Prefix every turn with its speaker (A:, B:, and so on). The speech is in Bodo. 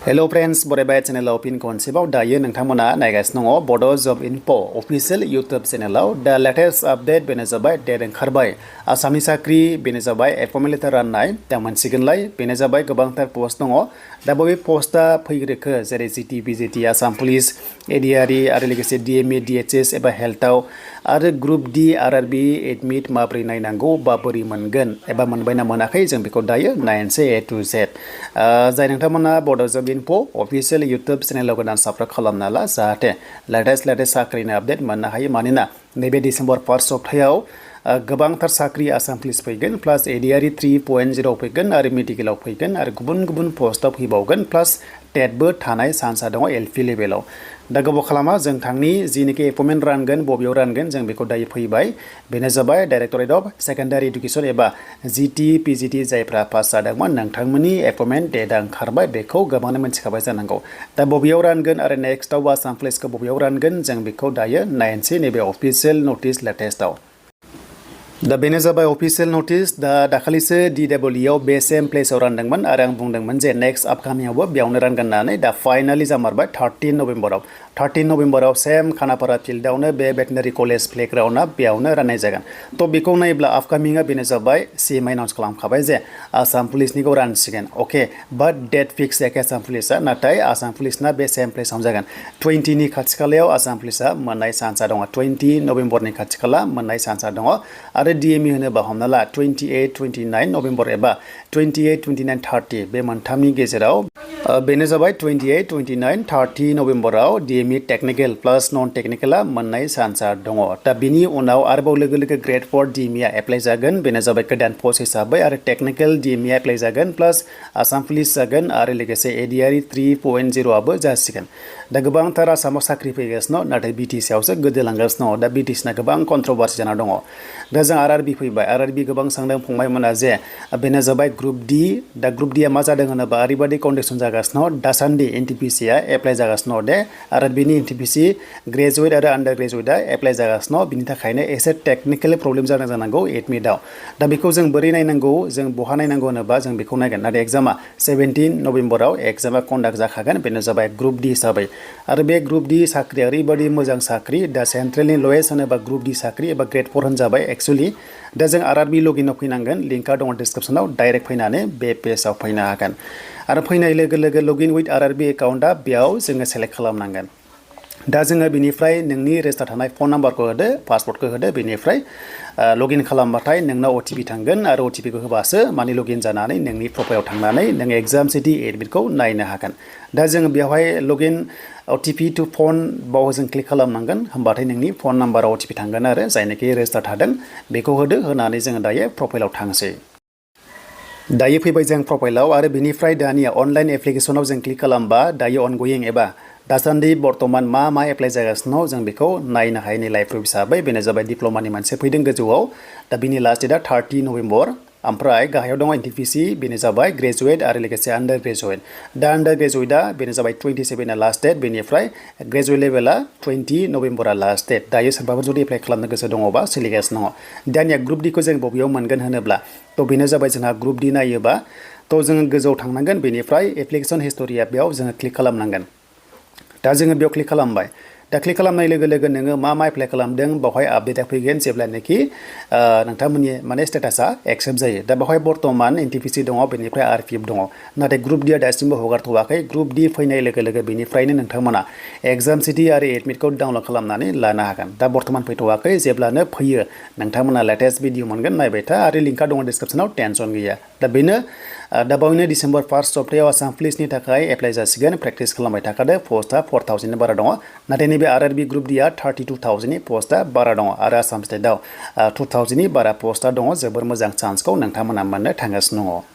A: Hello friends, Bodo channel of pin concept dayo nangthamona naigasino ngo Bodo job info official YouTube channel the latest update benejabai date oंखारबाय Assamni sakri benejabai appointment letter rannai tamansigonlai benejabai gobangtar post दङ दा बे पोस्टआ फैग्रोखो जेरै जिटि बिजिटि आसाम पुलिस ADRE आरो लोगोसे DME DHS एबा हेल्थआव आरो ग्रुप D RRB एडमिट माब्रै नायनांगौ बा बोरै मोनगोन एबा मोनबायना मोनाखै जों बेखौ दायो नायनोसै A to Z जाय नोंथांमोना बड' जब इनफो अफिशियल YouTube चेनेलाव गोदान साबस्क्राइब खालामना ला जाहाथे लेटेस्ट साख्रिनि आपडेट मोननो हायो मानोना नैबे डिसेम्बर 1 सप्तायाव गोबांथार साख्रि आसाम पुलिस फैगोन प्लास ADRE 3.0 फैगोन आरो मेडिकेलाव फैगोन आरो गुबुन पोस्टआव फैबावगोन प्लास टेटबो थानाय चान्सआ दङ LP लेभेलाव दा गोबाव खालामा जों थांनि जिनिखि एपइन्टमेन्ट रानगोन बबेयाव रानगोन जों बेखौ दायो फैबाय बेनो जाबाय डाइरेक्टरेट अफ सेकेन्डारि एडुकेसन एबा जिटि पिजिटि जायफ्रा पास जादोंमोन नोंथांमोननि एपइन्टमेन्ट डेटआ ओंखारबाय बेखौ गोबाङानो मिथिखाबाय जानांगौ दा बबेयाव रानगोन आरो नेक्स्टआव आसाम पुलिसखौ बबेयाव रानगोन जों बेखौ दायो नायनोसै नैबे अफिशियेल नटिस लेटेस्टआव दा बेनो जाबाय अफिशियेल नटिस दा दाखालिसो DWE आव बे सेम प्लेसआव रानदोंमोन आरो आं बुंदोंमोन जे नेक्स्ट आपकामिंआवबो बेयावनो रानगोन होननानै दा फाइनालि जामारबाय 13 नभेम्बराव सेम खानापारा फिल्डआवनो बे भेटेनारि कलेज प्लेग्राउन्डआ बेयावनो राननाय जागोन थ' बेखौ नायोब्ला आपकामिंआ बेनो जाबाय CM एनाउन्स खालामखाबाय जे आसाम पुलिसनिखौ रानसिगोन अके बाट डेट फिक्स जायाखै आसाम पुलिसआ नाथाय आसाम पुलिसना बे सेम प्लेसआवनो जागोन 20 नि खाथि खालायाव आसाम पुलिसआ मोननाय चान्सआ दङ 20 नभेम्बरनि खाथि खाला मोननाय चान्सआ दङ आरो DME होनोबा हमना ला 28-29 नभेम्बर एबा 28-29 30 बे मोनथामनि गेजेराव बेनो जाबाय 28-29-30 नभेम्बराव DME टेक्निकेल प्लास नन टेक्निकेला मोननाय चान्सआ दङ दा बिनि उनाव आरोबाव लोगो ग्रेड 4 DME आ एप्लाइ जागोन बेनो जाबाय गोदान पोस्ट हिसाबै आरो टेक्निकेल DME आ एप्लाइ जागोन प्लास आसाम पुलिस जागोन आरो लोगोसे ADRE 3.0 आबो जासिगोन दा गोबांथार आसामाव साख्रि फैगासिनो नाथाय BTC आवसो गोदोलांगासिनो दा BTC ना गोबां कन्ट्रोभार्सि जाना दङ दा जों RRB फैबाय RRB गोबां सांदों फंबायमोना जे बेनो जाबाय ग्रुप D दा ग्रुप D आ मा जादों होनोबा ओरैबायदि कन्डिसन जागासिनो दासान्दि NTPC आ एप्लाइ जागासिनो दे RRB नि NTPC ग्रेजुवेट आरो आन्डार ग्रेजुवेट आ एप्लाइ जागासिनो बिनि थाखायनो एसे टेक्निकेल प्रब्लेम जादों जानांगौ एडमिटआव दा बेखौ जों बोरै नायनांगौ जों बहा नायनांगौ होनोबा जों बेखौ नायगोन नाथाय एग्जामा 17 नभेम्बराव एग्जामा कन्डाक्ट जाखागोन बेनो जाबाय ग्रुप D हिसाबै आरो बे ग्रुप D साख्रिया ओरैबायदि मोजां साख्रि दा सेन्ट्रेलनि लयेस्ट होनोबा ग्रुप D साख्रि एबा ग्रेड 4 होनजाबाय एक्चुअली दा जों RRB लगिनआव फैनांगोन लिंकआ दङ डिसक्रिप्सनाव डाइरेक्ट फैनानै बे पेजआव फैनो हागोन आरो फैनाय लोगो लगिन विथ RRB एकाउन्टआ बेयाव जोङो सेलेक्ट खालामनांगोन दा जोङो बिनिफ्राय नोंनि रेजिस्टार थानाय फन नाम्बारखौ होदो पासवर्डखौ होदो बेनिफ्राय लगिन खालामबाथाय नोंनाव OTP थांगोन आरो OTP खौ होबासो माने लगिन जानानै नोंनि प्रफाइलाव थांनानै नों एग्जाम सिटि एडमिटखौ नायनो हागोन दा जोङो बेवहाय लगिन OTP टु फन बाव जों क्लिक खालामनांगोन होमबाथाय नोंनि फन नाम्बाराव OTP थांगोन आरो जायनोखि रेजिस्टार थादों बेखौ होदो होनानै जोङो दायो प्रफाइलाव थांसै दायो फैबाय जों प्रफाइलाव आरो बिनिफ्राय दानिया अनलाइन एप्लिकेशनाव जों क्लिक खालामबा दायो अनगोयिं एबा दासान्दि बर्तमान मा एप्लाइ जागासिनो जों बेखौ नायनो हायो नै लाइभ प्रुफ हिसाबै बेनो जाबाय डिप्ल'मानि मोनसे फैदों गोजौआव दा बिनि लास्ट डेटआ 30 नभेम्बर ओमफ्राय गाहायाव दङ NTPC बेनो जाबाय ग्रेजुवेट आरो लोगोसे आन्डार ग्रेजुवेट दा आन्डार ग्रेजुवेटआ बेनो जाबाय 27 आ लास्ट डेट बेनिफ्राय ग्रेजुवेट लेभेला 20 नभेम्बरा लास्ट डेट दायो सोरबाफोर जुदि एप्लाइ खालामनो गोसो दङबा सोलिगासिनो दङ दानिया ग्रुप D खौ जों बबेयाव मोनगोन होनोब्ला थ' बेनो जाबाय जोंहा ग्रुप D नायोबा थ' जोङो गोजौआव थांनांगोन बेनिफ्राय एप्लिकेसन हिस्ट'रिया बेयाव जोङो क्लिक खालामनांगोन दा जोङो बेयाव क्लिक खालामबाय दा क्लिक खालामनाय लोगो नोङो मा एप्लाइ खालामदों बावहाय आपडेटआ फैगोन जेब्लानोखि नोंथांमोननि माने स्टेटासा एक्सेप्ट जायो दा बावहाय बर्तमान NTPC दङ बेनिफ्राय RPF दङ नाथाय ग्रुप D आ दासिमबो हगारथ'वाखै ग्रुप D फैनाय लोगो बेनिफ्रायनो नोंथांमोना एग्जाम सिटि आरो एडमिटखौ डाउनलड खालामनानै लानो हागोन दा बर्तमान फैथ'वाखै जेब्लानो फैयो नोंथांमोना लेटेस्ट भिडिअ मोनगोन नायबाय था आरो लिंकआ दङ डिसक्रिप्सनाव टेनसन गैया दा बेनो दा बावैनो डिसेम्बर 1 सप्तायाव आसाम पुलिसनि थाखाय एप्लाइ जासिगोन प्रेक्टिस खालामबाय थाखादो पस्टआ 4000 नि बारा दङ नाथाय नैबे RRB ग्रुप D आ 32,000 नि पस्टआ बारा दङ आरो आसाम स्टेटआव 2000 नि बारा पस्टआ दङ जोबोर मोजां चान्सखौ नोंथांमोना मोननो थांगासिनो दङ